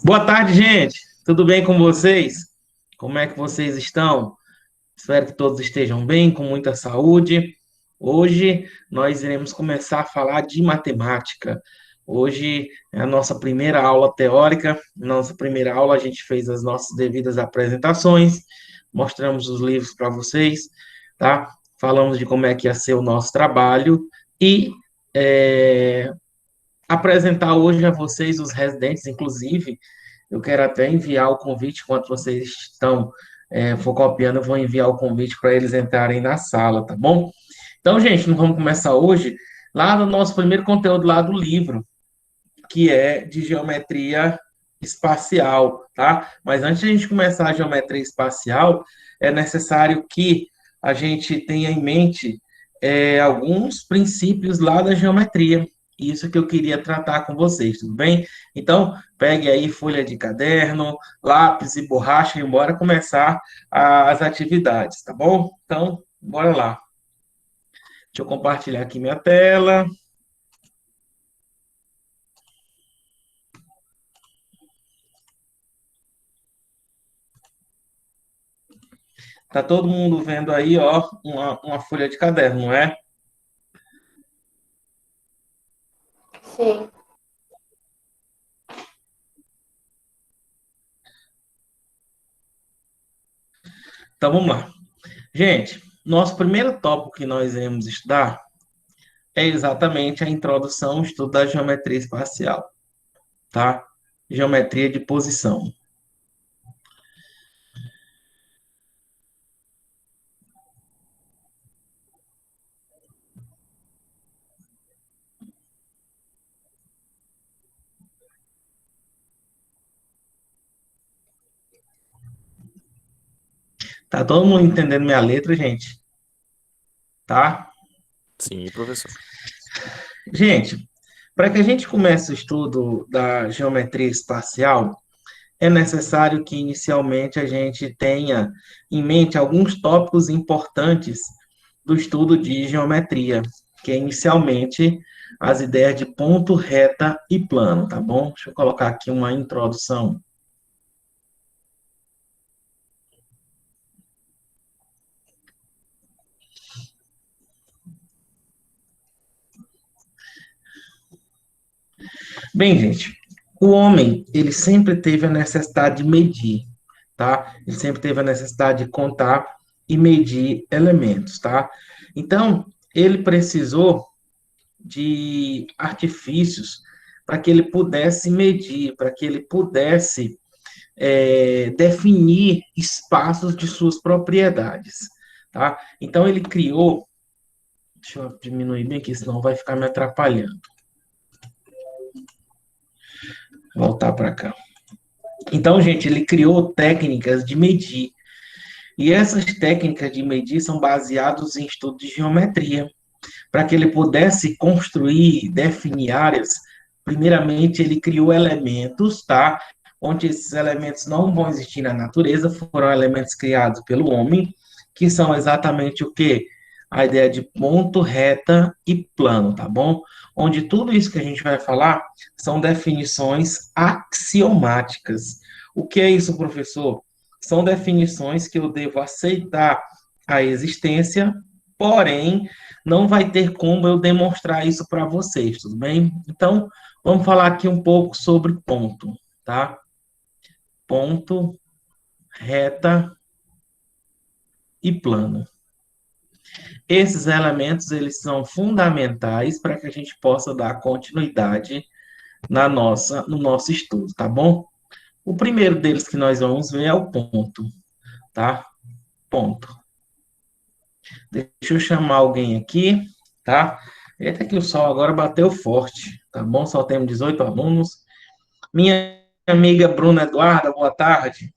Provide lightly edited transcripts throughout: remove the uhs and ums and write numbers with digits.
Boa tarde, gente. Tudo bem com vocês? Como é que vocês estão? Espero que todos estejam bem, com muita saúde. Hoje nós iremos começar a falar de matemática. Hoje é a nossa primeira aula teórica. Nossa primeira aula a gente fez as nossas devidas apresentações, mostramos os livros para vocês, tá? Falamos de como é que ia ser o nosso trabalho e é, apresentar hoje a vocês os residentes, inclusive, eu quero até enviar o convite, enquanto vocês estão focopiando, eu vou enviar o convite para eles entrarem na sala, tá bom? Então, gente, nós vamos começar hoje lá no nosso primeiro conteúdo lá do livro, que é de geometria espacial, tá? Mas antes de a gente começar a geometria espacial, é necessário que a gente tenha em mente alguns princípios lá da geometria. Isso que eu queria tratar com vocês, tudo bem? Então, pegue aí folha de caderno, lápis e borracha e bora começar as atividades, tá bom? Então, bora lá. Deixa eu compartilhar aqui minha tela. Tá todo mundo vendo aí, ó, uma folha de caderno, não é? Sim. Então vamos lá. Gente, nosso primeiro tópico que nós iremos estudar é exatamente a introdução ao estudo da geometria espacial, tá? Geometria de posição. Tá todo mundo entendendo minha letra, gente? Tá? Sim, professor. Gente, para que a gente comece o estudo da geometria espacial, é necessário que inicialmente a gente tenha em mente alguns tópicos importantes do estudo de geometria, que é inicialmente as ideias de ponto, reta e plano, tá bom? Deixa eu colocar aqui uma introdução. Bem, gente, o homem, ele sempre teve a necessidade de medir, tá? Ele sempre teve a necessidade de contar e medir elementos, tá? Então, ele precisou de artifícios para que ele pudesse medir, para que ele pudesse definir espaços de suas propriedades, tá? Então, ele criou, deixa eu diminuir bem aqui, senão vai ficar me atrapalhando. Voltar para cá. Então, gente, ele criou técnicas de medir. E essas técnicas de medir são baseadas em estudo de geometria. Para que ele pudesse construir, definir áreas, primeiramente ele criou elementos, tá? Onde esses elementos não vão existir na natureza, foram elementos criados pelo homem, que são exatamente o quê? A ideia de ponto, reta e plano, tá bom? Onde tudo isso que a gente vai falar são definições axiomáticas. O que é isso, professor? São definições que eu devo aceitar a existência, porém, não vai ter como eu demonstrar isso para vocês, tudo bem? Então, vamos falar aqui um pouco sobre ponto, tá? Ponto, reta e plano. Esses elementos, eles são fundamentais para que a gente possa dar continuidade no nosso estudo, tá bom? O primeiro deles que nós vamos ver é o ponto, tá? Ponto. Deixa eu chamar alguém aqui, tá? Eita que o sol agora bateu forte, tá bom? Só temos 18 alunos. Minha amiga Bruna Eduarda, boa tarde.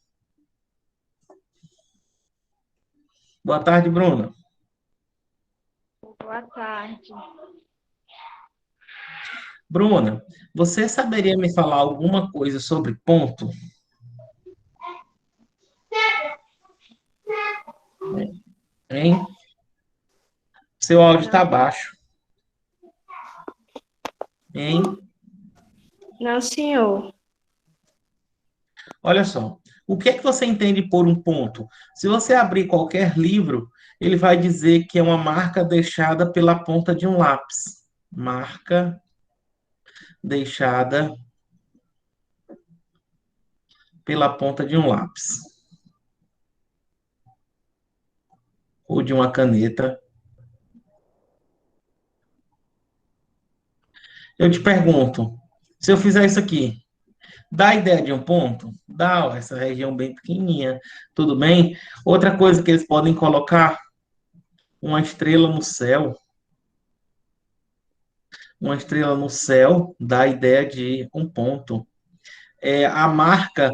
Boa tarde, Bruna. Boa tarde. Bruna, você saberia me falar alguma coisa sobre ponto? Hein? Seu áudio está baixo. Hein? Não, senhor. Olha só, o que é que você entende por um ponto? Se você abrir qualquer livro, ele vai dizer que é uma marca deixada pela ponta de um lápis. Marca deixada pela ponta de um lápis ou de uma caneta. Eu te pergunto, se eu fizer isso aqui, dá a ideia de um ponto? Dá, ó, essa região bem pequenininha, tudo bem? Outra coisa que eles podem colocar, uma estrela no céu. Uma estrela no céu dá a ideia de um ponto. A marca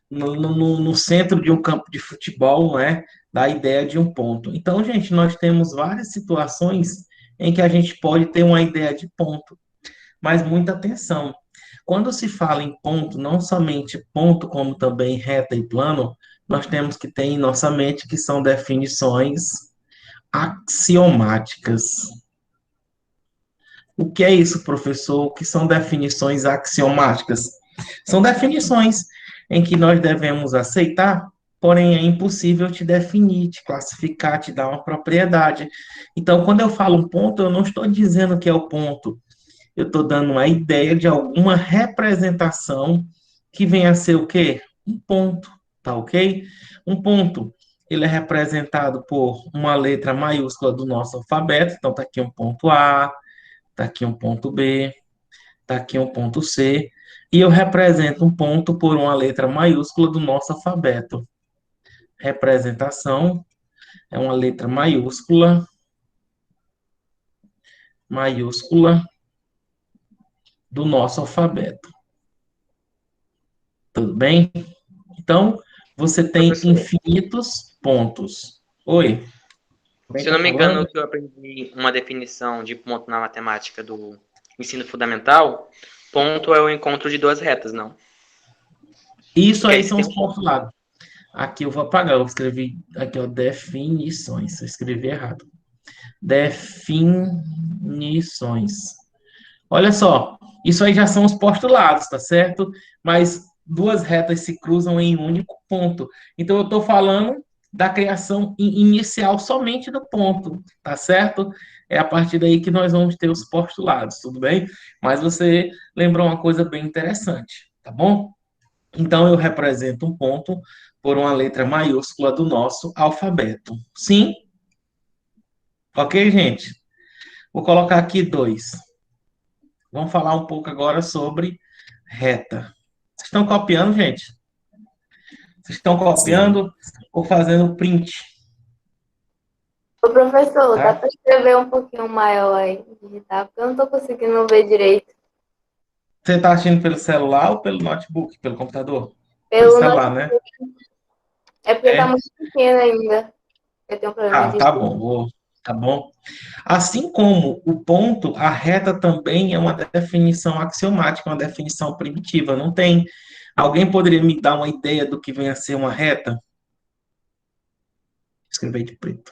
no centro de um campo de futebol, não é? Dá a ideia de um ponto. Então, gente, nós temos várias situações em que a gente pode ter uma ideia de ponto, mas muita atenção. Quando se fala em ponto, não somente ponto, como também reta e plano, nós temos que ter em nossa mente que são definições axiomáticas. O que é isso, professor? O que são definições axiomáticas? São definições em que nós devemos aceitar, porém é impossível te definir, te classificar, te dar uma propriedade. Então, quando eu falo um ponto, eu não estou dizendo que é o ponto, eu estou dando uma ideia de alguma representação que venha a ser o quê? Um ponto, tá ok? Um ponto, ele é representado por uma letra maiúscula do nosso alfabeto, então tá aqui um ponto A, tá aqui um ponto B, tá aqui um ponto C, e eu represento um ponto por uma letra maiúscula do nosso alfabeto. Representação é uma letra maiúscula do nosso alfabeto. Tudo bem? Então, você tem Professor, infinitos pontos. Oi, quem se eu tá não me engano, falando? o que eu aprendi uma definição de ponto na matemática do ensino fundamental, ponto é o encontro de duas retas, não? Isso Quer aí dizer, são tem os um ponto. pontos lá. Aqui eu vou apagar, eu escrevi aqui, ó, definições. Eu escrevi errado. Definições. Olha só, isso aí já são os postulados, tá certo? Mas duas retas se cruzam em um único ponto. Então, eu estou falando da criação inicial somente do ponto, tá certo? É a partir daí que nós vamos ter os postulados, tudo bem? Mas você lembrou uma coisa bem interessante, tá bom? Então, eu represento um ponto por uma letra maiúscula do nosso alfabeto. Sim? Ok, gente? Vou colocar aqui dois. Vamos falar um pouco agora sobre reta. Vocês estão copiando, gente? Vocês estão Sim. copiando ou fazendo print, Ô, professor, dá tá? para escrever um pouquinho maior aí, digitar, porque eu não estou conseguindo ver direito. Você está assistindo pelo celular ou pelo notebook, pelo computador? Pelo Pelo celular, notebook. né? É porque está É? muito pequeno ainda. Eu tenho um problema Ah, de tá ver. bom, tá bom. Assim como o ponto, a reta também é uma definição axiomática, uma definição primitiva. Não tem. Alguém poderia me dar uma ideia do que vem a ser uma reta? Escrever de preto.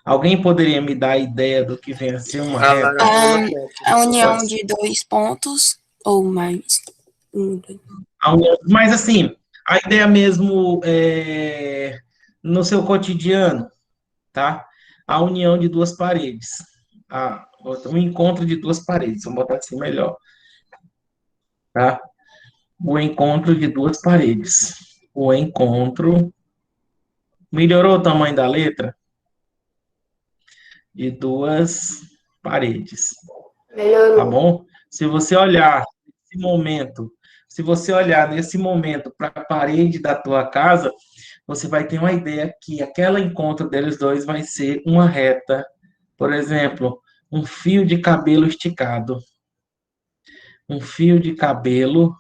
Alguém poderia me dar a ideia do que vem a ser uma A reta? largura certa. A união Pode ser. de dois pontos ou mais. Mas assim, a ideia mesmo no seu cotidiano, tá? A união de duas paredes. Um encontro de duas paredes, vamos botar assim melhor, tá? O encontro de duas paredes. O encontro. Melhorou o tamanho da letra? De duas paredes. Tá Melhorou. bom? Se você olhar nesse momento, se você olhar nesse momento para a parede da tua casa, você vai ter uma ideia que aquele encontro deles dois vai ser uma reta. Por exemplo, um fio de cabelo esticado. Um fio de cabelo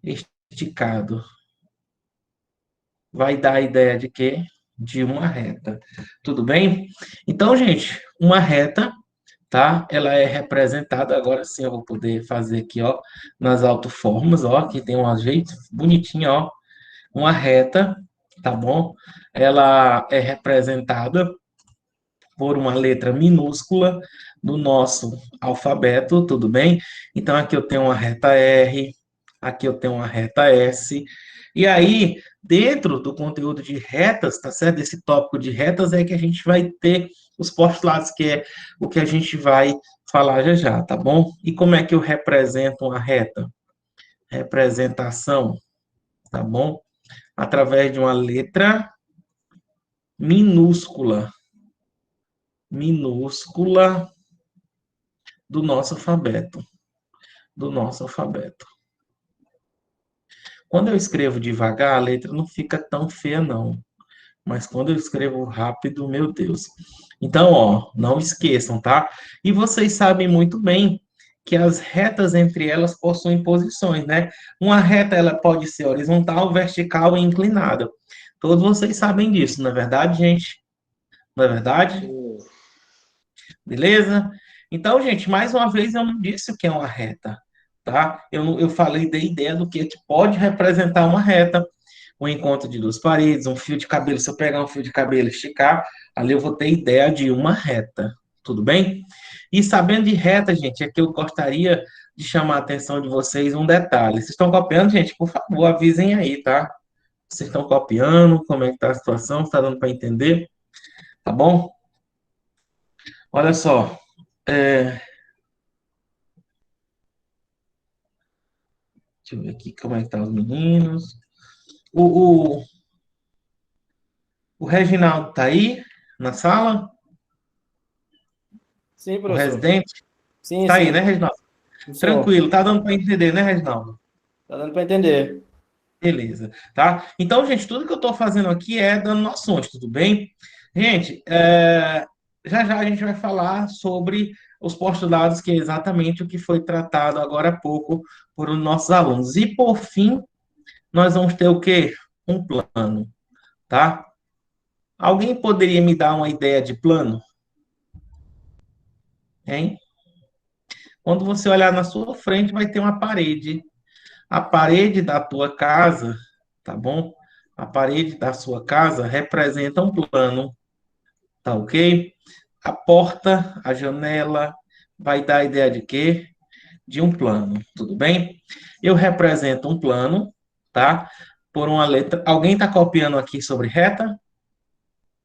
esticado. Vai dar a ideia de quê? De uma reta. Tudo bem? Então, gente, uma reta, tá? Ela é representada, agora sim eu vou poder fazer aqui, ó, nas autoformas, ó, aqui tem um jeito bonitinho, ó, uma reta, tá bom? Ela é representada por uma letra minúscula do nosso alfabeto, tudo bem? Então, aqui eu tenho uma reta R, aqui eu tenho uma reta S, e aí, dentro do conteúdo de retas, tá certo? Esse tópico de retas é que a gente vai ter os postulados, que é o que a gente vai falar já já, tá bom? E como é que eu represento uma reta? Representação, tá bom? Através de uma letra minúscula, minúscula do nosso alfabeto, do nosso alfabeto. Quando eu escrevo devagar, a letra não fica tão feia, não. Mas quando eu escrevo rápido, meu Deus. Então, ó, não esqueçam, tá? E vocês sabem muito bem que as retas entre elas possuem posições, né? Uma reta, ela pode ser horizontal, vertical e inclinada. Todos vocês sabem disso, não é verdade, gente? Não é verdade? Beleza? Então, gente, mais uma vez eu não disse o que é uma reta, tá? Eu falei da ideia do que pode representar uma reta, o encontro de duas paredes, um fio de cabelo. Se eu pegar um fio de cabelo e esticar, ali eu vou ter ideia de uma reta, tudo bem? E sabendo de reta, gente, é que eu gostaria de chamar a atenção de vocês um detalhe. Vocês estão copiando, gente? Por favor, avisem aí, tá? Vocês estão copiando? Como é que tá a situação? Está dando para entender? Tá bom? Olha só. Deixa eu ver aqui como é que tá os meninos. O, o, o Reginaldo tá aí na sala? Sim, O professor. residente? Sim, Tá aí, sim. né, Reginaldo? Sim, senhor. Tranquilo, tá dando para entender, né, Reginaldo? Tá dando para entender. Beleza, tá? Então, gente, tudo que eu estou fazendo aqui é dando noções, tudo bem? Gente, já já a gente vai falar sobre os postulados, que é exatamente o que foi tratado agora há pouco por os nossos alunos. E, por fim, nós vamos ter o quê? Um plano, tá? Alguém poderia me dar uma ideia de plano? Hein? Quando você olhar na sua frente, vai ter uma parede. A parede da tua casa, tá bom? A parede da sua casa representa um plano, tá ok? A porta, a janela, vai dar a ideia de quê? De um plano, tudo bem? Eu represento um plano, tá? Por uma letra. Alguém está copiando aqui sobre reta?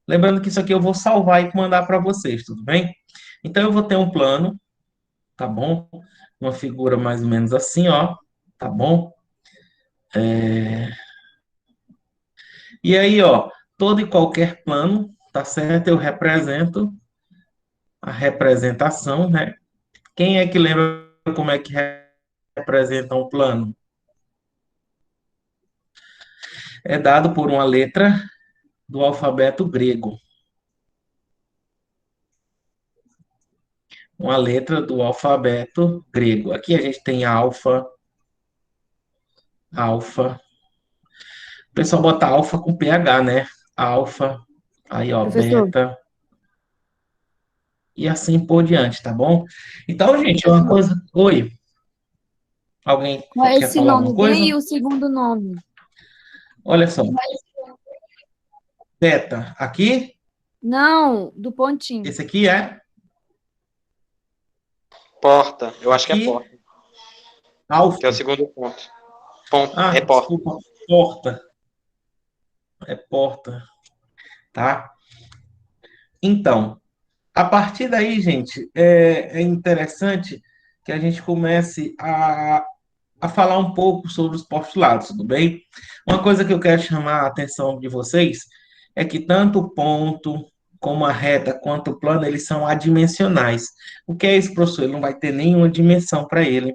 Lembrando que isso aqui eu vou salvar e mandar para vocês, tudo bem? Então eu vou ter um plano, tá bom? Uma figura mais ou menos assim, ó, tá bom? E aí, ó, todo e qualquer plano, tá certo? Eu represento a representação, né? Quem é que lembra como é que representa um plano? É dado por uma letra do alfabeto grego. Uma letra do alfabeto grego. Aqui a gente tem alfa, alfa. O pessoal bota alfa com PH, né? Alfa, aí ó, Professor, beta, e assim por diante, tá bom? Então, gente, é uma professor, coisa. Oi, alguém qual é quer esse falar alguma nome coisa? bem e o segundo nome? Olha só, beta, aqui, Não, do pontinho. esse aqui é, Porta. Eu acho que é aqui, porta. alfa. Que é o segundo ponto. Ponto. Ah, É porta. desculpa, porta. É porta, tá? Então, a partir daí, gente, é interessante que a gente comece a falar um pouco sobre os postulados, tudo bem? Uma coisa que eu quero chamar a atenção de vocês é que tanto o ponto, como a reta, quanto o plano, eles são adimensionais. O que é isso, professor? Ele não vai ter nenhuma dimensão para ele.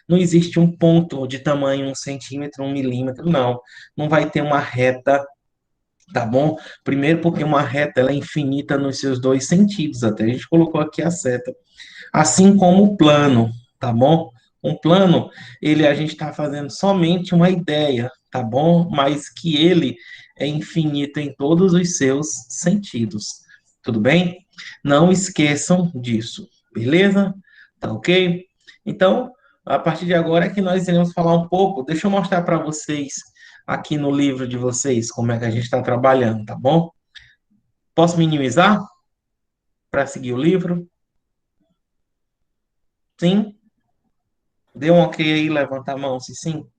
Não existe um ponto de tamanho 1 centímetro, 1 milímetro, não. Não vai ter uma reta, tá bom? Primeiro porque uma reta ela é infinita nos seus dois sentidos, até a gente colocou aqui a seta. Assim como o plano, tá bom? Um plano, a gente está fazendo somente uma ideia, tá bom? Mas que ele é infinito em todos os seus sentidos, tudo bem? Não esqueçam disso, beleza? Tá ok? Então, a partir de agora é que nós iremos falar um pouco. Deixa eu mostrar para vocês aqui no livro de vocês como é que a gente está trabalhando, tá bom? Posso minimizar? para seguir o livro? Sim? Dê um ok aí, levanta a mão, se sim.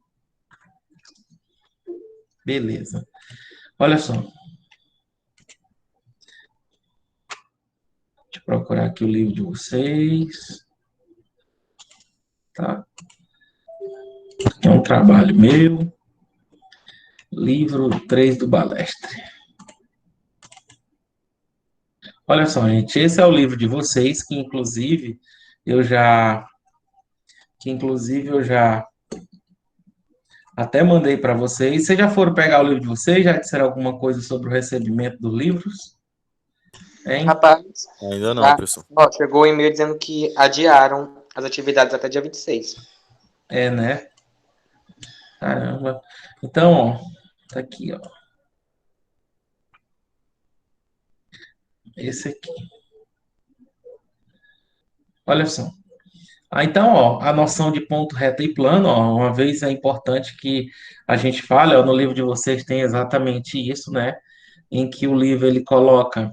Beleza. Olha só. Deixa eu procurar aqui o livro de vocês. Tá? Aqui é um trabalho meu. Livro 3 do Balestre. Olha só, gente, esse é o livro de vocês, que inclusive eu já até mandei para vocês. Vocês já foram pegar o livro de vocês? Já disseram alguma coisa sobre o recebimento dos livros? Hein? Rapaz, Ainda não, professor. ó, chegou o e-mail dizendo que adiaram as atividades até dia 26. É, né? Caramba. Então, ó, tá aqui, ó. Esse aqui. Olha só. Então, ó, a noção de ponto, reta e plano, ó, uma vez é importante que a gente fale, ó, no livro de vocês tem exatamente isso, né? Em que o livro ele coloca.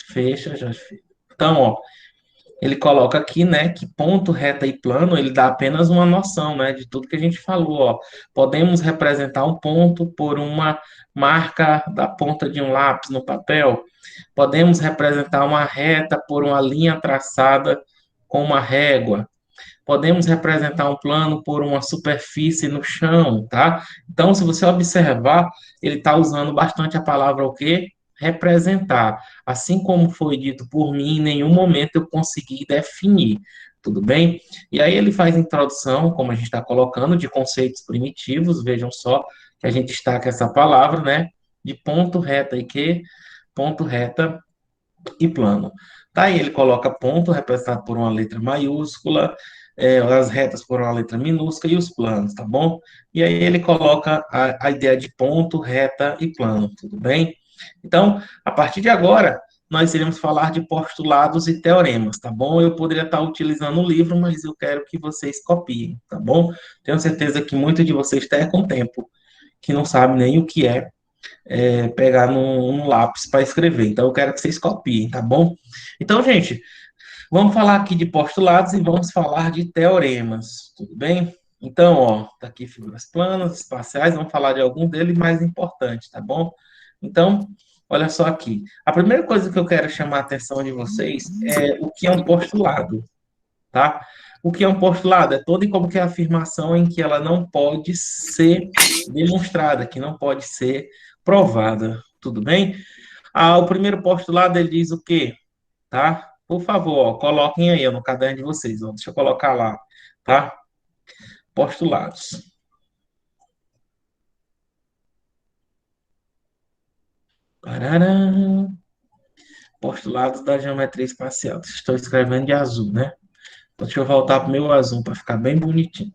Fecha, já. Então, ó, ele coloca aqui, né, que ponto, reta e plano, ele dá apenas uma noção, né, de tudo que a gente falou, ó. Podemos representar um ponto por uma marca da ponta de um lápis no papel. Podemos representar uma reta por uma linha traçada com uma régua. Podemos representar um plano por uma superfície no chão, tá? Então, se você observar, ele está usando bastante a palavra o quê? Representar. Assim como foi dito por mim, em nenhum momento eu consegui definir, tudo bem? E aí ele faz introdução, como a gente está colocando, de conceitos primitivos, vejam só que a gente destaca essa palavra, né? De ponto, reta e quê? Ponto, reta e plano. Tá aí ele coloca ponto representado por uma letra maiúscula, as retas por uma letra minúscula e os planos, tá bom? E aí ele coloca a ideia de ponto, reta e plano, tudo bem? Então, a partir de agora, nós iremos falar de postulados e teoremas, tá bom? Eu poderia estar utilizando o livro, mas eu quero que vocês copiem, tá bom? Tenho certeza que muitos de vocês até com tempo, que não sabem nem o que pegar num lápis para escrever. Então, eu quero que vocês copiem, tá bom? Então, gente, vamos falar aqui de postulados e vamos falar de teoremas, tudo bem? Então, ó, tá aqui figuras planas, espaciais, vamos falar de algum deles mais importantes, tá bom? Então, olha só aqui. A primeira coisa que eu quero chamar a atenção de vocês é o que é um postulado, tá? O que é um postulado? É toda e qualquer afirmação em que ela não pode ser demonstrada, que não pode ser provada, tudo bem? O primeiro postulado, ele diz o quê? Tá? Por favor, ó, coloquem aí ó, no caderno de vocês, ó, deixa eu colocar lá, tá? Postulados. Parará. Postulados da geometria espacial. Estou escrevendo de azul, né? Então, deixa eu voltar para o meu azul para ficar bem bonitinho.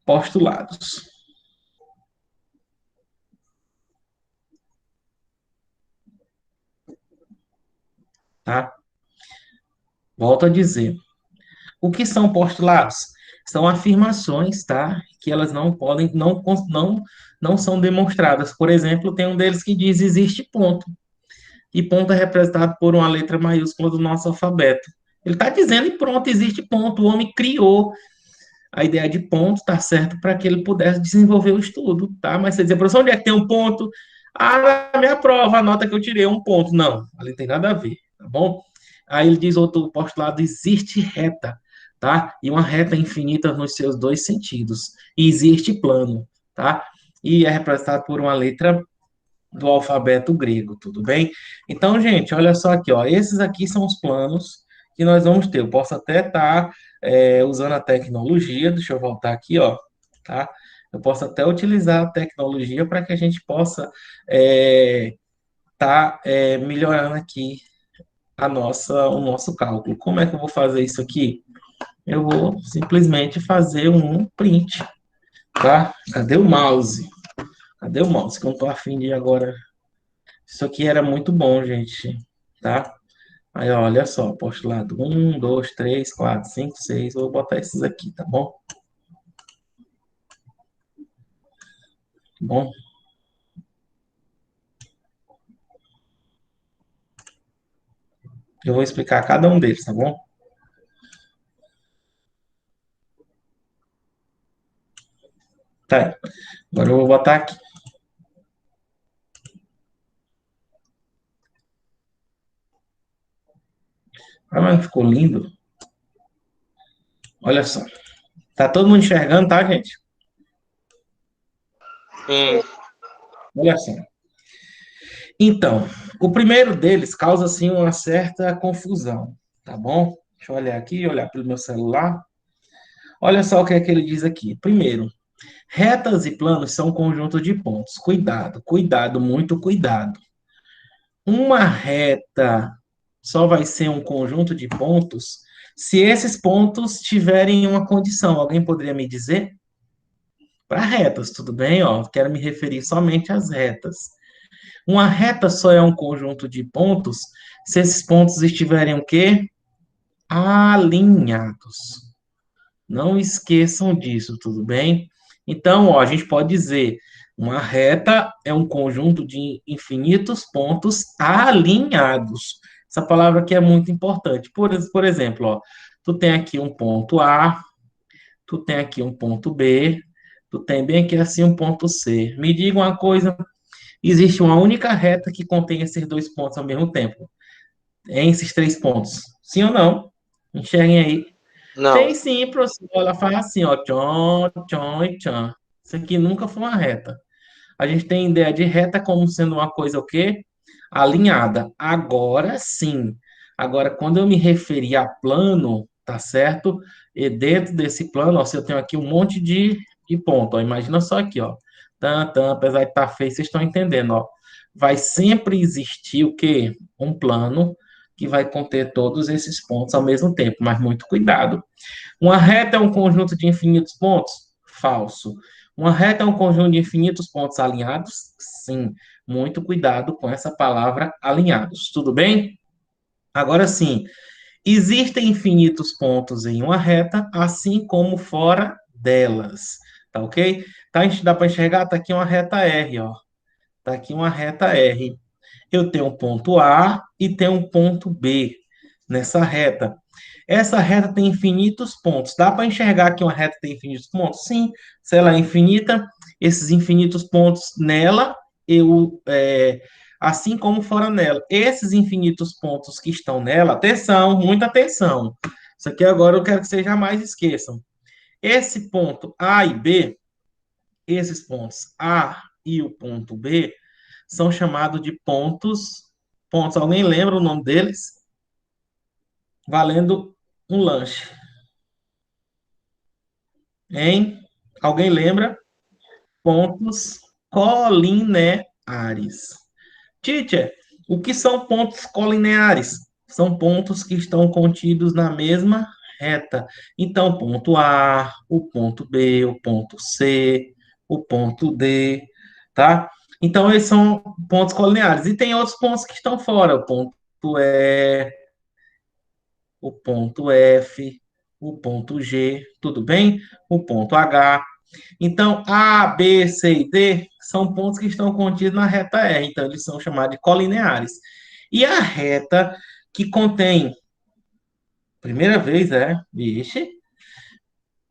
Postulados. Tá? Volto a dizer. O que são postulados? São afirmações, tá? Que elas não podem, não são demonstradas. Por exemplo, tem um deles que diz existe ponto. E ponto é representado por uma letra maiúscula do nosso alfabeto. Ele está dizendo e pronto, existe ponto. O homem criou a ideia de ponto, tá certo, para que ele pudesse desenvolver o estudo, tá? Mas você dizer, professor, onde é que tem um ponto? Na minha prova, a nota que eu tirei é um ponto. Não, ali não tem nada a ver, tá bom? Aí ele diz outro postulado, existe reta, tá? E uma reta infinita nos seus dois sentidos. E existe plano, tá? E é representado por uma letra do alfabeto grego, tudo bem? Então, gente, olha só aqui, ó. Esses aqui são os planos que nós vamos ter. Eu posso até estar usando a tecnologia, deixa eu voltar aqui, ó, tá? Eu posso até utilizar a tecnologia para que a gente possa melhorando aqui o nosso cálculo. Como é que eu vou fazer isso aqui? Eu vou simplesmente fazer um print, tá? Cadê o mouse? Cadê o mouse? Que eu não tô afim de agora. Isso aqui era muito bom, gente, tá? Aí, ó, olha só, postulado 1, 2, 3, 4, 5, 6. Vou botar esses aqui, tá bom? Bom. Eu vou explicar cada um deles, tá bom? Tá. Agora eu vou botar aqui. Ah, mas ficou lindo. Olha só. Tá todo mundo enxergando, tá, gente? Sim. Olha só. Então, o primeiro deles causa, assim, uma certa confusão, tá bom? Deixa eu olhar aqui, olhar pelo meu celular. Olha só o que é que ele diz aqui. Primeiro, retas e planos são um conjunto de pontos. Cuidado, cuidado, muito cuidado. Uma reta só vai ser um conjunto de pontos se esses pontos tiverem uma condição. Alguém poderia me dizer? Para retas, tudo bem? Ó, quero me referir somente às retas. Uma reta só é um conjunto de pontos se esses pontos estiverem o quê? Alinhados. Não esqueçam disso, tudo bem? Então, ó, a gente pode dizer, uma reta é um conjunto de infinitos pontos alinhados. Essa palavra aqui é muito importante. Por exemplo, ó, tu tem aqui um ponto A, tu tem aqui um ponto B, tu tem bem aqui assim um ponto C. Me diga uma coisa, existe uma única reta que contém esses dois pontos ao mesmo tempo, em esses três pontos. Sim ou não? Enxerguem aí. Não. Tem sim, professor. Ela faz assim, ó, tchon, tchon e tchan. Isso aqui nunca foi uma reta. A gente tem ideia de reta como sendo uma coisa o quê? Alinhada. Agora sim. Agora, quando eu me referi a plano, tá certo? E dentro desse plano, ó, se eu tenho aqui um monte de ponto, ó, imagina só aqui, ó. Apesar de estar feio, vocês estão entendendo, ó. Vai sempre existir o quê? Um plano que vai conter todos esses pontos ao mesmo tempo, mas muito cuidado. Uma reta é um conjunto de infinitos pontos? Falso. Uma reta é um conjunto de infinitos pontos alinhados? Sim. Muito cuidado com essa palavra alinhados. Tudo bem? Agora sim, existem infinitos pontos em uma reta, assim como fora delas. Tá ok? Tá, dá para enxergar? Tá aqui uma reta R, ó. Tá aqui uma reta R. Eu tenho um ponto A e tenho um ponto B nessa reta. Essa reta tem infinitos pontos. Dá para enxergar que uma reta tem infinitos pontos? Sim. Se ela é infinita, esses infinitos pontos nela, assim como fora nela. Esses infinitos pontos que estão nela, atenção, muita atenção. Isso aqui agora eu quero que vocês jamais esqueçam. Esse ponto A e B, esses pontos A e o ponto B, são chamados de pontos. Alguém lembra o nome deles? Valendo um lanche. Hein? Alguém lembra? Pontos colineares. Teacher, o que são pontos colineares? São pontos que estão contidos na mesma reta. Então, ponto A, o ponto B, o ponto C, o ponto D, tá? Então, esses são pontos colineares. E tem outros pontos que estão fora, o ponto E, o ponto F, o ponto G, tudo bem? O ponto H. Então, A, B, C e D são pontos que estão contidos na reta R, então eles são chamados de colineares. E a reta que contém, primeira vez, vixe,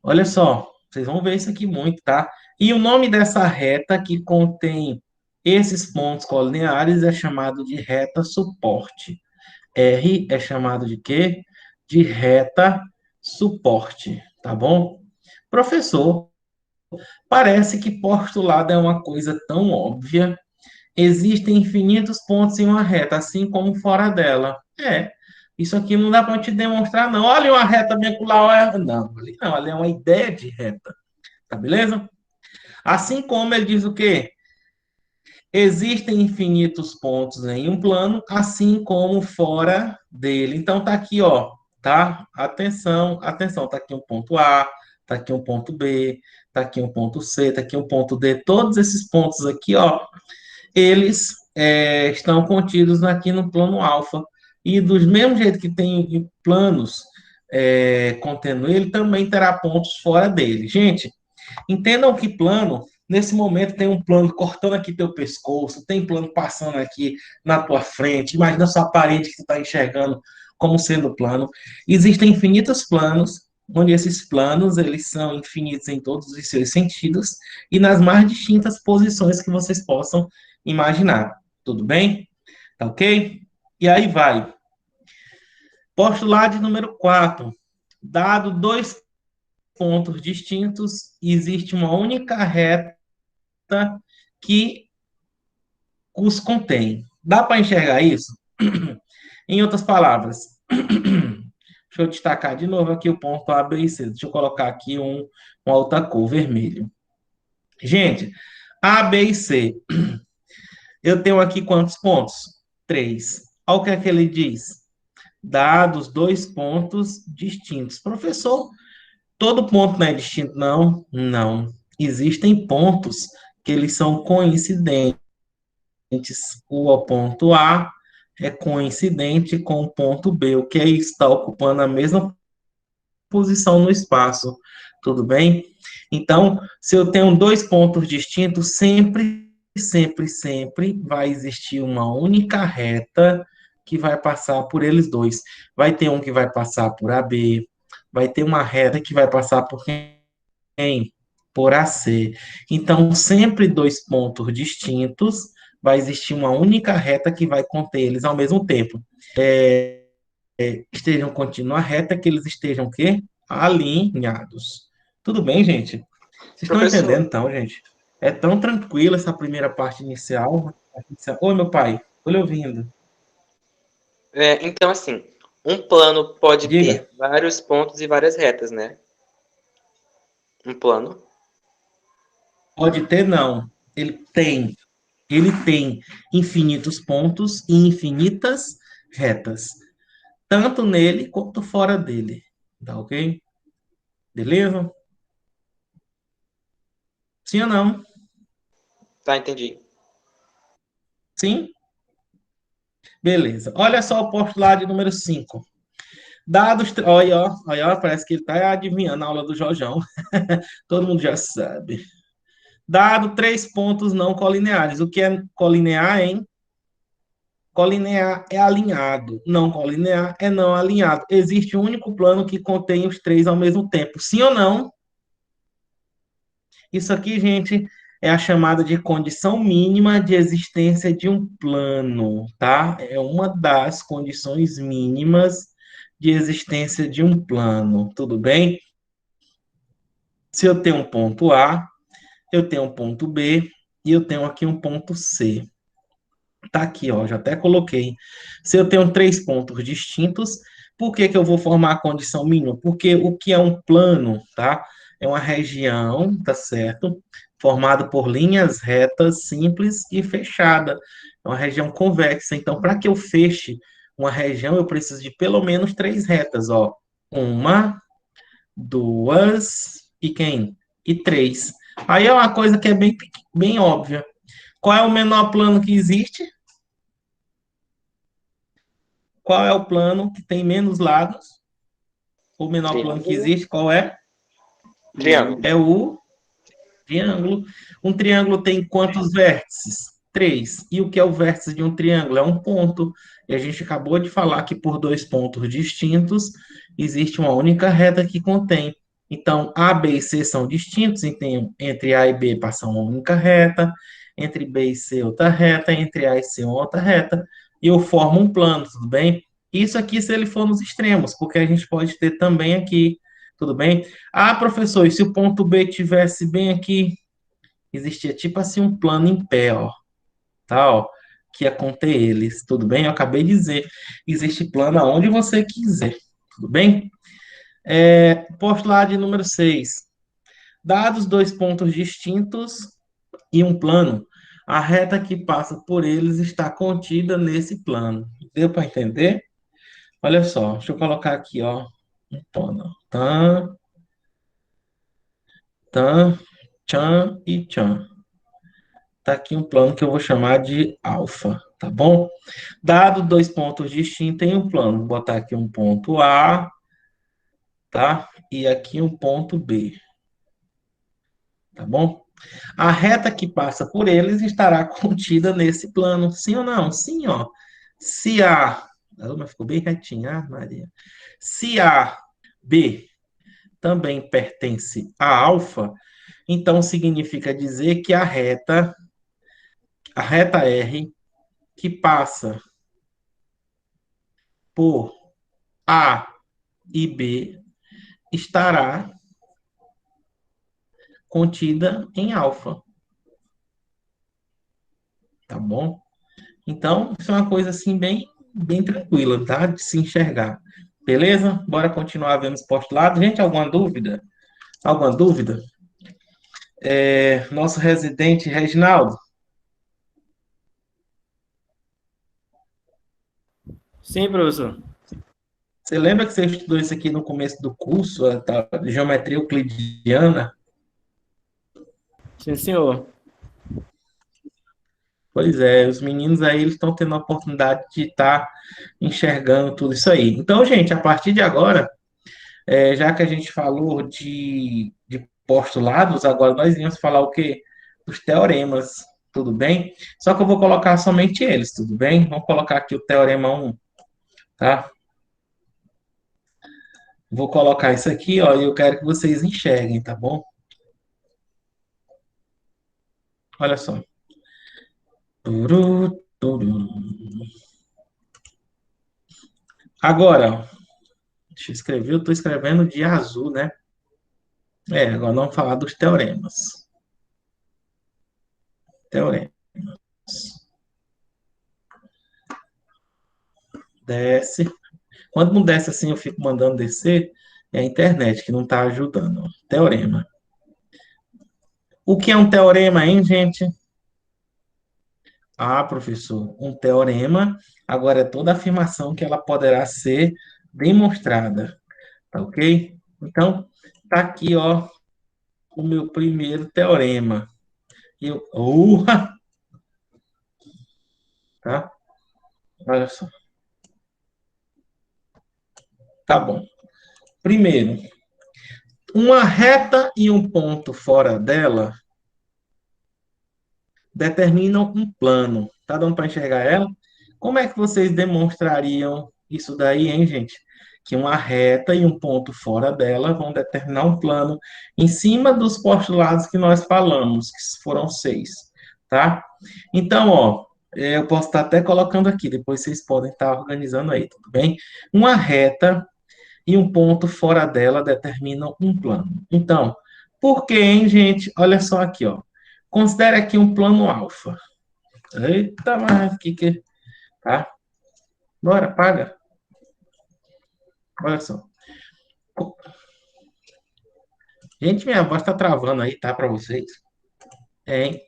olha só, vocês vão ver isso aqui muito, tá? E o nome dessa reta que contém esses pontos colineares é chamado de reta suporte. R é chamado de quê? De reta suporte, tá bom? Professor, parece que postulado é uma coisa tão óbvia. Existem infinitos pontos em uma reta, assim como fora dela. Isso aqui não dá para te demonstrar, não. Olha uma reta vincular. Não, ali é uma ideia de reta. Tá beleza? Assim como ele diz o quê? Existem infinitos pontos em um plano, assim como fora dele. Então tá aqui, ó, tá? Atenção, atenção, tá aqui um ponto A, tá aqui um ponto B, tá aqui um ponto C, tá aqui um ponto D. Todos esses pontos aqui, ó, eles estão contidos aqui no plano alfa. E do mesmo jeito que tem planos contendo ele, também terá pontos fora dele. Gente, entendam que plano Nesse momento tem um plano cortando aqui teu pescoço, tem plano passando aqui na tua frente, imagina sua parede que tu está enxergando como sendo plano. Existem infinitos planos, onde esses planos, eles são infinitos em todos os seus sentidos e nas mais distintas posições que vocês possam imaginar. Tudo bem? Tá ok? E aí vai. Postulado número 4. Dado dois pontos distintos, existe uma única reta que os contém. Dá para enxergar isso? Em outras palavras, deixa eu destacar de novo aqui o ponto A, B e C. Deixa eu colocar aqui uma outra cor, vermelho. Gente, A, B e C. Eu tenho aqui quantos pontos? 3. Olha o que é que ele diz. Dados dois pontos distintos. Professor, todo ponto não é distinto? Não, não. Existem pontos que eles são coincidentes. O ponto A é coincidente com o ponto B, o que está ocupando a mesma posição no espaço. Tudo bem? Então, se eu tenho dois pontos distintos, sempre vai existir uma única reta que vai passar por eles dois. Vai ter um que vai passar por AB, vai ter uma reta que vai passar por quem? Por AC. Então, sempre dois pontos distintos, vai existir uma única reta que vai conter eles ao mesmo tempo. Estejam contínua reta, que eles estejam o quê? Alinhados. Tudo bem, gente? Vocês estão Professor. entendendo, então, gente? É tão tranquila essa primeira parte inicial. Oi, meu pai. Tô lhe ouvindo. Então, assim, um plano pode Diga. ter vários pontos e várias retas, né? Um plano. Pode ter, não. Ele tem infinitos pontos e infinitas retas. Tanto nele quanto fora dele. Tá ok? Beleza? Sim ou não? Tá, entendi. Sim? Beleza. Olha só o postulado número 5. Dados. Olha, parece que ele está adivinhando a aula do Jojão. Todo mundo já sabe. Dado três pontos não colineares. O que é colinear, hein? Colinear é alinhado. Não colinear é não alinhado. Existe um único plano que contém os três ao mesmo tempo. Sim ou não? Isso aqui, gente, é a chamada de condição mínima de existência de um plano, tá? É uma das condições mínimas de existência de um plano, tudo bem? Se eu tenho um ponto A, eu tenho um ponto B e eu tenho aqui um ponto C. Tá aqui, ó, já até coloquei. Se eu tenho três pontos distintos, por que que eu vou formar a condição mínima? Porque o que é um plano, tá? É uma região, tá certo? Formada por linhas retas, simples e fechada. É uma região convexa. Então, para que eu feche uma região, eu preciso de pelo menos três retas, ó. Uma, duas e quem? E três. Aí é uma coisa que é bem óbvia. Qual é o menor plano que existe? Qual é o plano que tem menos lados? O menor plano que existe, qual é? Triângulo. É o triângulo. Um triângulo tem quantos vértices? 3. E o que é o vértice de um triângulo? É um ponto. E a gente acabou de falar que por dois pontos distintos existe uma única reta que contém. Então, A, B e C são distintos, então, entre A e B passa uma única reta, entre B e C outra reta, entre A e C outra reta, e eu formo um plano, tudo bem? Isso aqui se ele for nos extremos, porque a gente pode ter também aqui, tudo bem? Ah, professor, e se o ponto B tivesse bem aqui, existia tipo assim um plano em pé, ó, tá, ó, que ia conter eles, tudo bem? Eu acabei de dizer, existe plano aonde você quiser, tudo bem? Postulado de número 6. Dados dois pontos distintos e um plano, a reta que passa por eles está contida nesse plano. Deu para entender? Olha só, deixa eu colocar aqui, ó, um plano. Tan, tan, tchan e tchan. Tá aqui um plano que eu vou chamar de alfa, tá bom? Dado dois pontos distintos em um plano, vou botar aqui um ponto A, tá? E aqui um ponto B, tá bom? A reta que passa por eles estará contida nesse plano, sim ou não? Sim, ó. Se A, mas ficou bem retinho, ah, Maria. Se A, B também pertence a alfa, então significa dizer que a reta R, que passa por A e B, estará contida em alfa, tá bom? Então, isso é uma coisa assim bem tranquila, tá? De se enxergar. Beleza? Bora continuar vendo os postulados. Gente, alguma dúvida? Alguma dúvida? Nosso residente, Reginaldo, Sim, professor. você lembra que você estudou isso aqui no começo do curso, de geometria euclidiana? Sim, senhor. Pois é, os meninos aí eles estão tendo a oportunidade de estar enxergando tudo isso aí. Então, gente, a partir de agora, já que a gente falou de postulados, agora nós iremos falar o quê? Dos teoremas, tudo bem? Só que eu vou colocar somente eles, tudo bem? Vamos colocar aqui o teorema 1, tá? Vou colocar isso aqui, ó, e eu quero que vocês enxerguem, tá bom? Olha só. Turu, turu. Agora, ó, deixa eu escrever, eu estou escrevendo de azul, né? Agora vamos falar dos teoremas. Teoremas. Desce. Quando não desce assim, eu fico mandando descer. É a internet que não está ajudando. Ó. Teorema. O que é um teorema, hein, gente? Ah, professor, um teorema agora é toda afirmação que ela poderá ser demonstrada. Tá ok? Então, tá aqui, ó, o meu primeiro teorema. Tá? Olha só. Tá bom. Primeiro, uma reta e um ponto fora dela determinam um plano. Tá dando para enxergar ela? Como é que vocês demonstrariam isso daí, hein, gente? Que uma reta e um ponto fora dela vão determinar um plano em cima dos postulados que nós falamos, que foram 6, tá? Então, ó, eu posso estar até colocando aqui, depois vocês podem estar organizando aí, tudo bem? Uma reta e um ponto fora dela determinam um plano. Então, por que, hein, gente? Olha só aqui, ó. Considere aqui um plano alfa. Eita, mas que... Tá? Bora, paga. Olha só. Gente, minha voz tá travando aí, tá? Para vocês. Hein?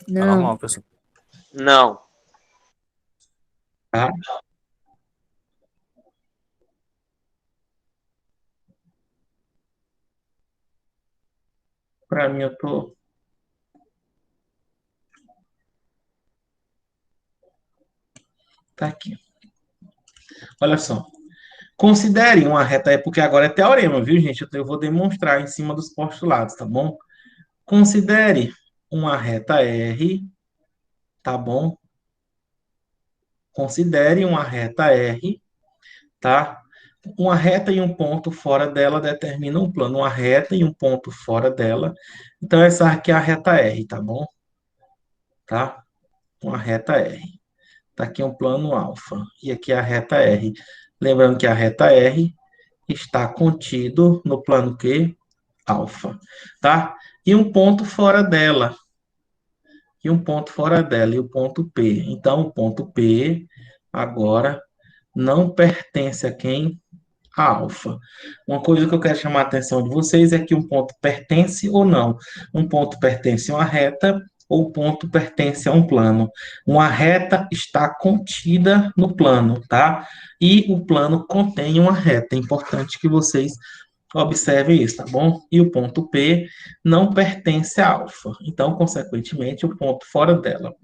Tá normal, professor. Não. Tá? Para mim, eu tô... Tá aqui. Olha só. Considere uma reta, porque agora é teorema, viu, gente? Eu vou demonstrar em cima dos postulados, tá bom? Considere uma reta R, tá bom? Considere uma reta R, tá? Uma reta e um ponto fora dela determina um plano. Uma reta e um ponto fora dela. Então, essa aqui é a reta R, tá bom? Tá? Uma reta R. Tá aqui um plano alfa. E aqui é a reta R. Lembrando que a reta R está contido no plano Q, alfa. Tá? E um ponto fora dela. E um ponto fora dela. E o ponto P. Então, o ponto P agora não pertence a quem? A alfa. Uma coisa que eu quero chamar a atenção de vocês é que um ponto pertence ou não. Um ponto pertence a uma reta ou um ponto pertence a um plano. Uma reta está contida no plano, tá? E o plano contém uma reta. É importante que vocês observem isso, tá bom? E o ponto P não pertence a alfa. Então, consequentemente, o ponto fora dela.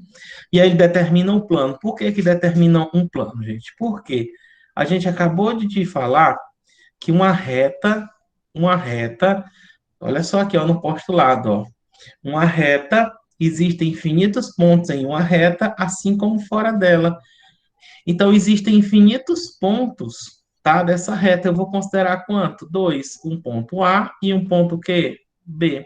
E aí ele determina um plano. Por que que determina um plano, gente? Porque a gente acabou de te falar que uma reta Olha só aqui, ó, no postulado, ó. Uma reta, existem infinitos pontos em uma reta, assim como fora dela. Então, existem infinitos pontos, tá? Dessa reta, eu vou considerar quanto? Dois. Um ponto A e um ponto quê? B.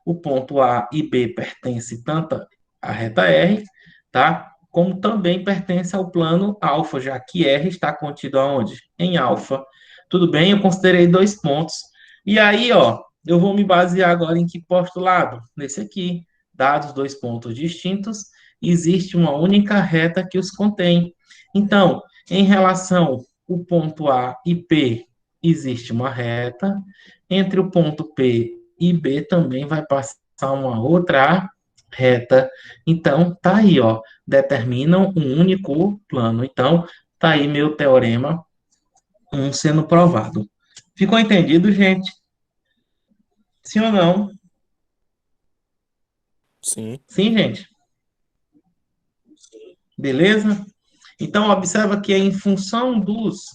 O ponto A e B pertence tanto à reta R, tá? Como também pertence ao plano alfa, já que R está contido aonde? Em alfa. Tudo bem? Eu considerei dois pontos. E aí, ó, eu vou me basear agora em que postulado? Nesse aqui. Dados dois pontos distintos, existe uma única reta que os contém. Então, em relação ao ponto A e P, existe uma reta. Entre o ponto P e B também vai passar uma outra reta. Então, tá aí, ó, determinam um único plano. Então, tá aí meu teorema 1 sendo provado. Ficou entendido, gente? Sim ou não? Sim. Sim, gente? Beleza? Então, observa que é em função dos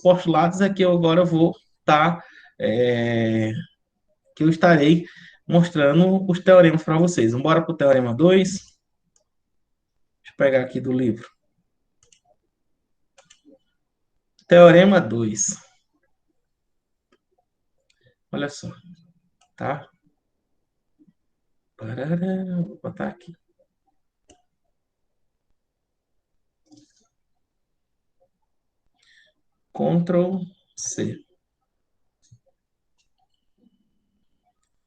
postulados é que eu agora vou estar que eu estarei mostrando os teoremas para vocês. Vamos embora para o teorema 2. Deixa eu pegar aqui do livro. Teorema 2. Olha só, tá? Parará, vou botar aqui. Ctrl C.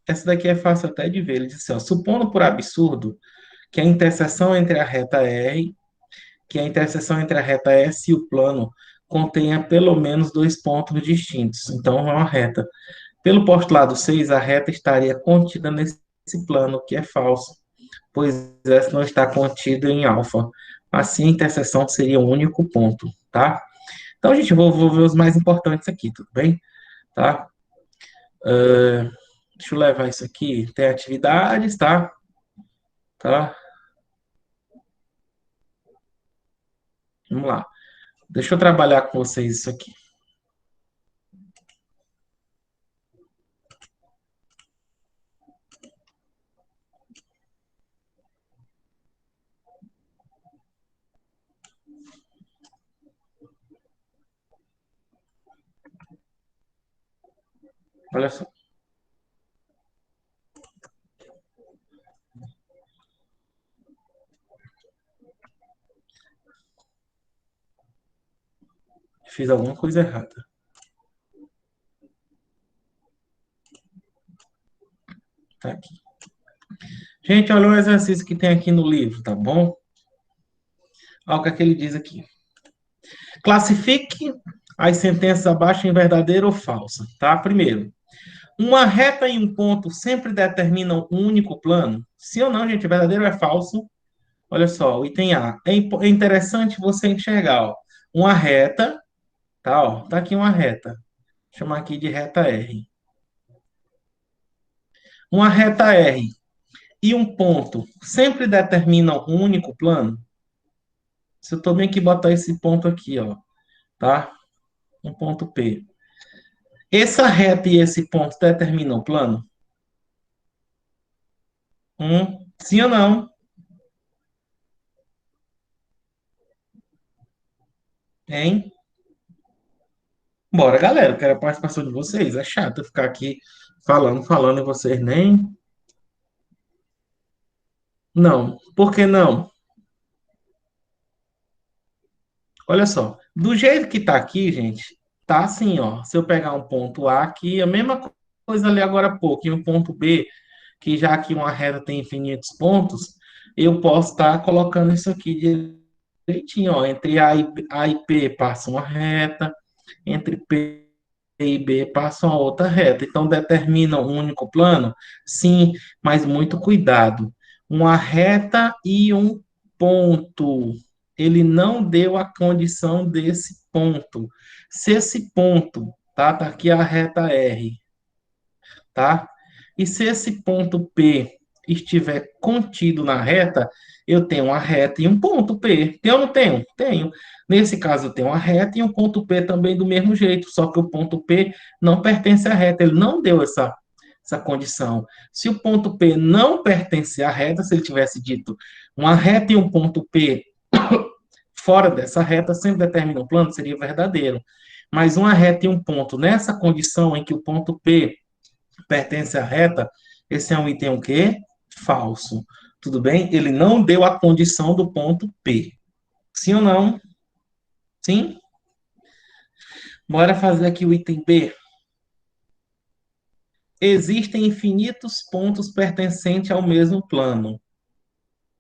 Essa daqui é fácil até de ver. Ele diz assim, ó, supondo por absurdo que a interseção entre a reta R, que a interseção entre a reta S e o plano contenha pelo menos dois pontos distintos. Então, é uma reta. Pelo postulado 6, a reta estaria contida nesse plano, que é falso, pois S não está contido em alfa. Assim, a interseção seria um único ponto, tá? Então, gente, vou ver os mais importantes aqui, tudo bem? Tá? Deixa eu levar isso aqui. Tem atividades, tá? Tá? Vamos lá. Deixa eu trabalhar com vocês isso aqui. Olha só. Fiz alguma coisa errada. Tá aqui. Gente, olha o exercício que tem aqui no livro, tá bom? Olha o que é que ele diz aqui. Classifique as sentenças abaixo em verdadeira ou falsa, tá? Primeiro, uma reta e um ponto sempre determinam um único plano? Sim ou não, gente? Verdadeiro ou é falso? Olha só, o item A. É interessante você enxergar, ó, uma reta, tá? Ó, tá aqui uma reta. Vou chamar aqui de reta R. Uma reta R e um ponto sempre determinam um único plano? Se eu também aqui botar esse ponto aqui, ó, tá? Um ponto P. Essa reta e esse ponto determinam o plano? Sim ou não? Hein? Bora, galera. Eu quero a participação de vocês. É chato eu ficar aqui falando e vocês nem. Não. Por que não? Olha só. Do jeito que tá aqui, gente, tá assim, ó. Se eu pegar um ponto A aqui, a mesma coisa ali agora há pouco, e um ponto B, que já que uma reta tem infinitos pontos, eu posso estar colocando isso aqui direitinho, ó. Entre A e P passa uma reta, entre P e B passa uma outra reta. Então, determina um único plano? Sim, mas muito cuidado. Uma reta e um ponto. Ele não deu a condição desse ponto. Se esse ponto, tá aqui a reta R, tá? E se esse ponto P estiver contido na reta, eu tenho uma reta e um ponto P. Tem ou não tenho? Tenho. Nesse caso, eu tenho uma reta e um ponto P também do mesmo jeito, só que o ponto P não pertence à reta, ele não deu essa condição. Se o ponto P não pertence à reta, se ele tivesse dito uma reta e um ponto P fora dessa reta, sempre determina o plano, seria verdadeiro. Mas uma reta e um ponto, nessa condição em que o ponto P pertence à reta, esse é um item o quê? Falso. Tudo bem? Ele não deu a condição do ponto P. Sim ou não? Sim? Bora fazer aqui o item B. Existem infinitos pontos pertencentes ao mesmo plano.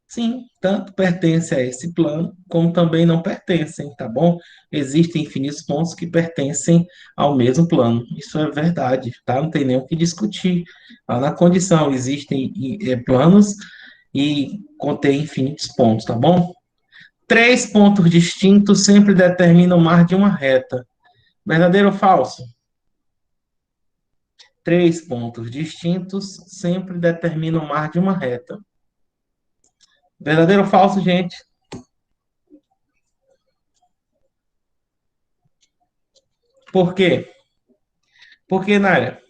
Sim, tanto pertence a esse plano, como também não pertencem, tá bom? Existem infinitos pontos que pertencem ao mesmo plano. Isso é verdade, tá? Não tem nem o que discutir. Lá na condição, existem planos e contém infinitos pontos, tá bom? 3 pontos distintos sempre determinam mais de uma reta. Verdadeiro ou falso? 3 pontos distintos sempre determinam mais de uma reta. Verdadeiro ou falso, gente? Por quê? Por que, Nária?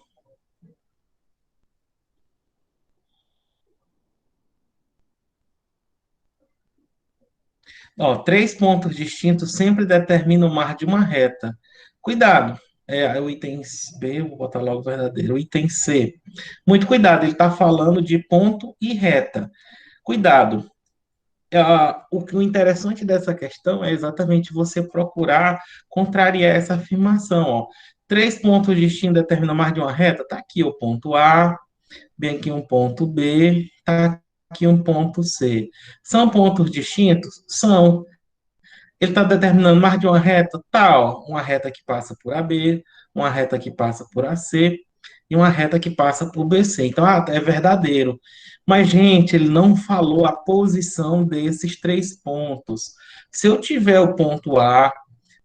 Ó, 3 pontos distintos sempre determinam mais de uma reta. Cuidado. O item B, eu vou botar logo o verdadeiro. O item C. Muito cuidado, ele está falando de ponto e reta. Cuidado. O interessante dessa questão é exatamente você procurar contrariar essa afirmação. Ó. 3 pontos distintos determinam mais de uma reta? Está aqui o ponto A, bem aqui um ponto B, está aqui um ponto C. São pontos distintos? São. Ele está determinando mais de uma reta? Tal. Uma reta que passa por AB, uma reta que passa por AC e uma reta que passa por BC. Então, é verdadeiro. Mas, gente, ele não falou a posição desses 3 pontos. Se eu tiver o ponto A,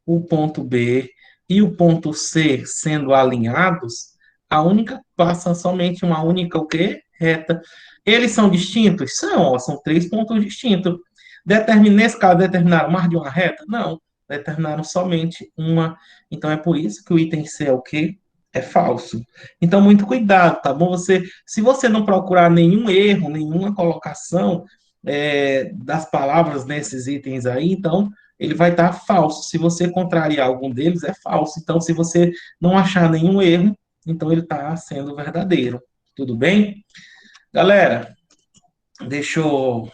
o ponto B e o ponto C sendo alinhados, a única passa somente uma única o quê? Reta. Eles são distintos? São 3 pontos distintos. Nesse caso, determinaram mais de uma reta? Não, determinaram somente uma. Então, é por isso que o item C é o quê? É falso. Então, muito cuidado, tá bom? Se você não procurar nenhum erro, nenhuma colocação das palavras nesses itens aí, então ele vai estar falso. Se você contrariar algum deles, é falso. Então, se você não achar nenhum erro, então ele está sendo verdadeiro. Tudo bem? Galera, deixa eu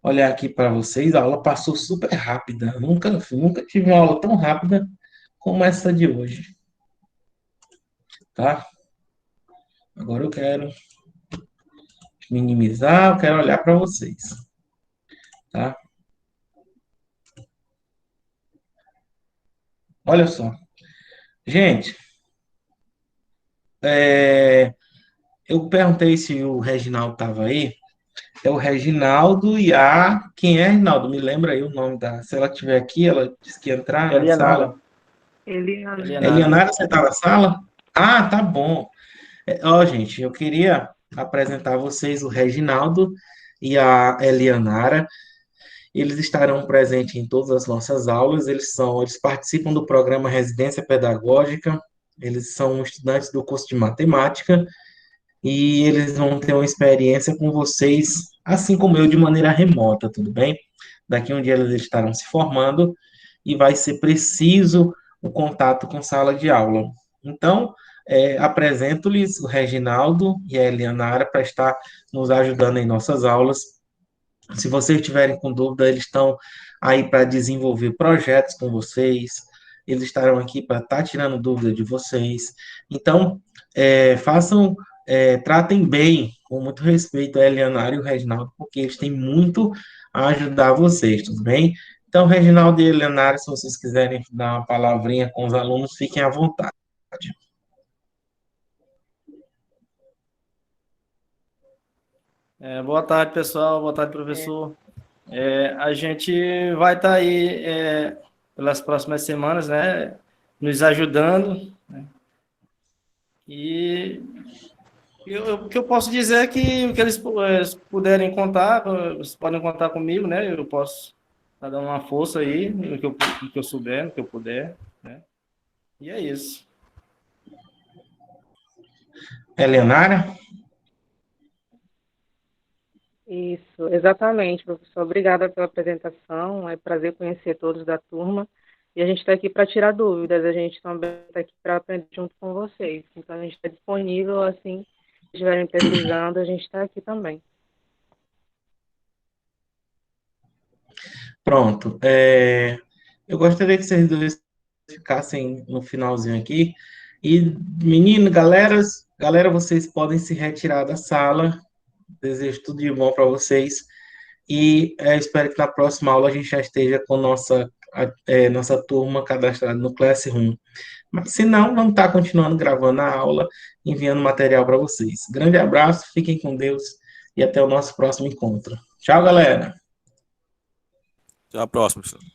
olhar aqui para vocês. A aula passou super rápida. Nunca tive uma aula tão rápida como essa de hoje. Tá? Agora eu quero minimizar, eu quero olhar para vocês. Tá? Olha só. Gente, eu perguntei se o Reginaldo estava aí. É o Reginaldo e a... Quem é, Reginaldo? Me lembra aí o nome da... Se ela estiver aqui, ela disse que ia entrar na sala. Elianara, você está na sala? Ah, tá bom. Ó, gente, eu queria apresentar a vocês o Reginaldo e a Elianara. Eles estarão presentes em todas as nossas aulas. Eles participam do programa Residência Pedagógica. Eles são estudantes do curso de matemática e eles vão ter uma experiência com vocês, assim como eu, de maneira remota, tudo bem? Daqui a um dia eles estarão se formando e vai ser preciso o contato com sala de aula. Então, apresento-lhes o Reginaldo e a Elianara para estar nos ajudando em nossas aulas. Se vocês tiverem com dúvida, eles estão aí para desenvolver projetos com vocês, eles estarão aqui para estar tirando dúvida de vocês. Então, tratem bem, com muito respeito, a Elianara e o Reginaldo, porque eles têm muito a ajudar vocês, tudo bem? Então, Reginaldo e Elianara, se vocês quiserem dar uma palavrinha com os alunos, fiquem à vontade. Boa tarde, pessoal. Boa tarde, professor. A gente vai estar aí pelas próximas semanas, né, nos ajudando, né? E O que eu posso dizer é que o que eles puderem contar, vocês podem contar comigo, né? Eu posso estar dando uma força aí, no que eu souber, no que eu puder, né? E é isso. Eleonara? Isso, exatamente, professor. Obrigada pela apresentação. É um prazer conhecer todos da turma. E a gente está aqui para tirar dúvidas. A gente também está aqui para aprender junto com vocês. Então, a gente está disponível, assim, se estiverem precisando, a gente está aqui também. Pronto. Eu gostaria que vocês dois ficassem no finalzinho aqui. E, menino, galera, vocês podem se retirar da sala. Desejo tudo de bom para vocês. E espero que na próxima aula a gente já esteja com nossa turma cadastrada no Classroom. Mas se não, vamos estar continuando gravando a aula, enviando material para vocês. Grande abraço, fiquem com Deus e até o nosso próximo encontro. Tchau, galera! Até a próxima, professor.